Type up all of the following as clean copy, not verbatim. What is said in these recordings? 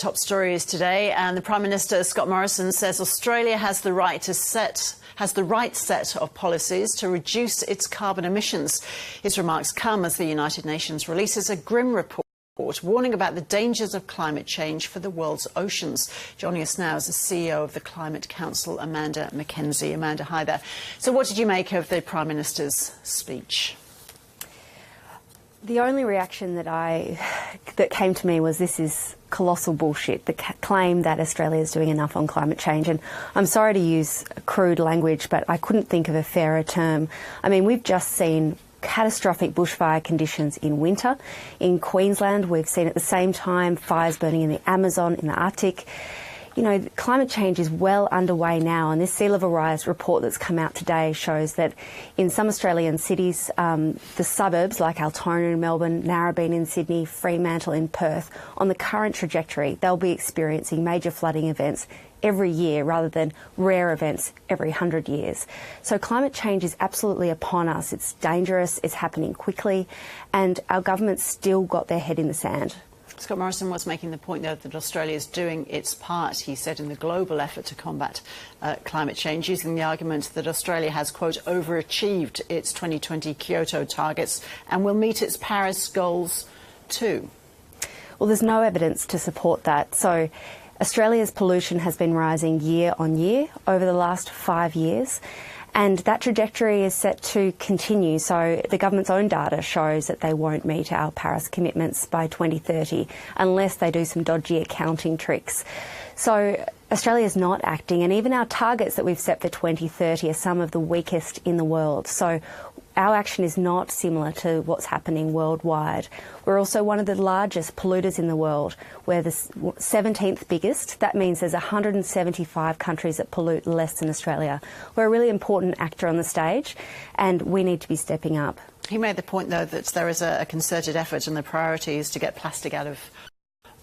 Top stories today, and the Prime Minister Scott Morrison says Australia has the right set of policies to reduce its carbon emissions. His remarks come as the United Nations releases a grim report warning about the dangers of climate change for the world's oceans. Joining us now is the CEO of the Climate Council, Amanda Mackenzie. Amanda, hi there. So what did you make of the Prime Minister's speech? The only reaction that came to me was this is colossal bullshit, the claim that Australia is doing enough on climate change. And I'm sorry to use crude language, but I couldn't think of a fairer term. I mean, we've just seen catastrophic bushfire conditions in winter. In Queensland, we've seen at the same time fires burning in the Amazon, in the Arctic. You know, climate change is well underway now, and this sea level rise report that's come out today shows that in some Australian cities, the suburbs like Altona in Melbourne, Narrabeen in Sydney, Fremantle in Perth, on the current trajectory, they'll be experiencing major flooding events every year rather than rare events every 100 years. So climate change is absolutely upon us. It's dangerous, it's happening quickly, and our government's still got their head in the sand. Scott Morrison was making the point, though, that Australia is doing its part, he said, in the global effort to combat climate change, using the argument that Australia has, quote, overachieved its 2020 Kyoto targets and will meet its Paris goals too. Well, there's no evidence to support that. So Australia's pollution has been rising year on year over the last 5 years. And that trajectory is set to continue. So the government's own data shows that they won't meet our Paris commitments by 2030 unless they do some dodgy accounting tricks. So Australia's not acting, and even our targets that we've set for 2030 are some of the weakest in the world. So our action is not similar to what's happening worldwide. We're also one of the largest polluters in the world. We're the 17th biggest. That means there's 175 countries that pollute less than Australia. We're a really important actor on the stage, and we need to be stepping up. He made the point, though, that there is a concerted effort, and the priority is to get plastic out of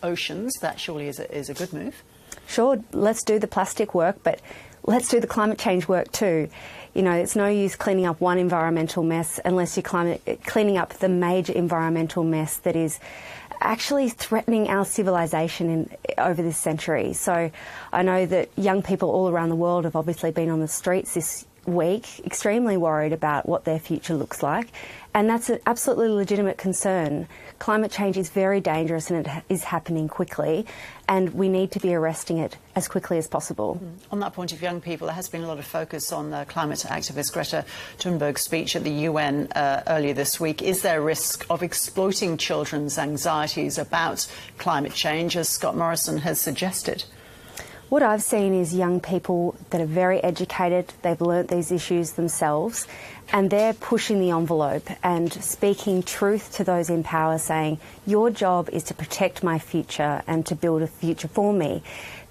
oceans. That surely is a good move. Sure, let's do the plastic work, but let's do the climate change work too. You know, it's no use cleaning up one environmental mess unless you're cleaning up the major environmental mess that is actually threatening our civilization over this century. So I know that young people all around the world have obviously been on the streets this week, extremely worried about what their future looks like, and that's an absolutely legitimate concern. Climate change is very dangerous and it is happening quickly, and we need to be arresting it as quickly as possible. On that point of young people, there has been a lot of focus on climate activist Greta Thunberg's speech at the UN earlier this week. Is there a risk of exploiting children's anxieties about climate change, as Scott Morrison has suggested? What I've seen is young people that are very educated, they've learnt these issues themselves, and they're pushing the envelope and speaking truth to those in power, saying, your job is to protect my future and to build a future for me.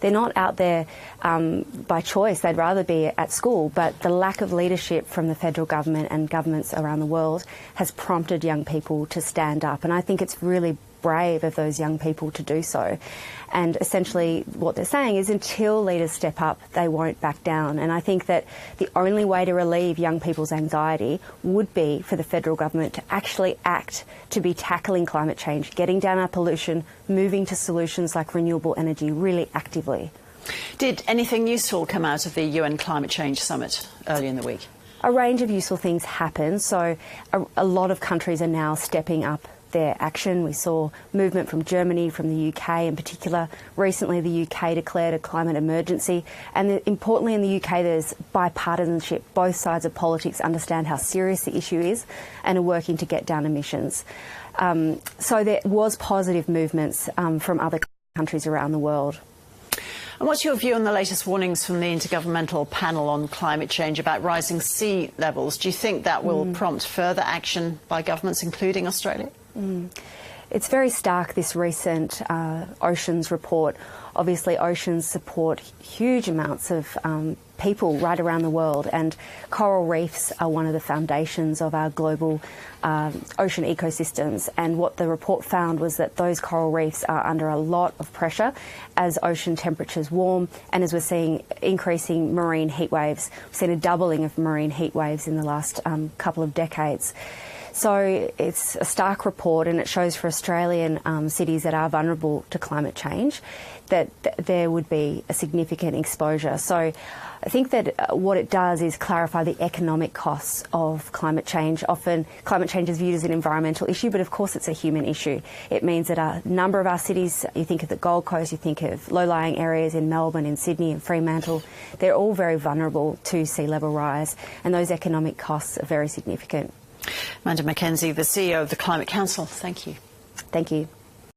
They're not out there by choice, they'd rather be at school, but the lack of leadership from the federal government and governments around the world has prompted young people to stand up, and I think it's really brave of those young people to do so. And essentially what they're saying is until leaders step up, they won't back down. And I think that the only way to relieve young people's anxiety would be for the federal government to actually act, to be tackling climate change, getting down our pollution, moving to solutions like renewable energy really actively. Did anything useful come out of the UN Climate Change Summit early in the week? A range of useful things happened. So a lot of countries are now stepping up their action. We saw movement from Germany, from the UK in particular. Recently, the UK declared a climate emergency. And importantly, in the UK, there's bipartisanship. Both sides of politics understand how serious the issue is and are working to get down emissions. So there was positive movements from other countries around the world. And what's your view on the latest warnings from the Intergovernmental Panel on Climate Change about rising sea levels? Do you think that will prompt further action by governments, including Australia? It's very stark, this recent oceans report. Obviously, oceans support huge amounts of people right around the world, and coral reefs are one of the foundations of our global ocean ecosystems. And what the report found was that those coral reefs are under a lot of pressure as ocean temperatures warm, and as we're seeing increasing marine heat waves. We've seen a doubling of marine heat waves in the last couple of decades. So it's a stark report, and it shows for Australian cities that are vulnerable to climate change that there would be a significant exposure. So I think that what it does is clarify the economic costs of climate change. Often climate change is viewed as an environmental issue, but of course it's a human issue. It means that a number of our cities, you think of the Gold Coast, you think of low-lying areas in Melbourne, in Sydney and Fremantle, they're all very vulnerable to sea level rise, and those economic costs are very significant. Amanda Mackenzie, the CEO of the Climate Council, thank you. Thank you.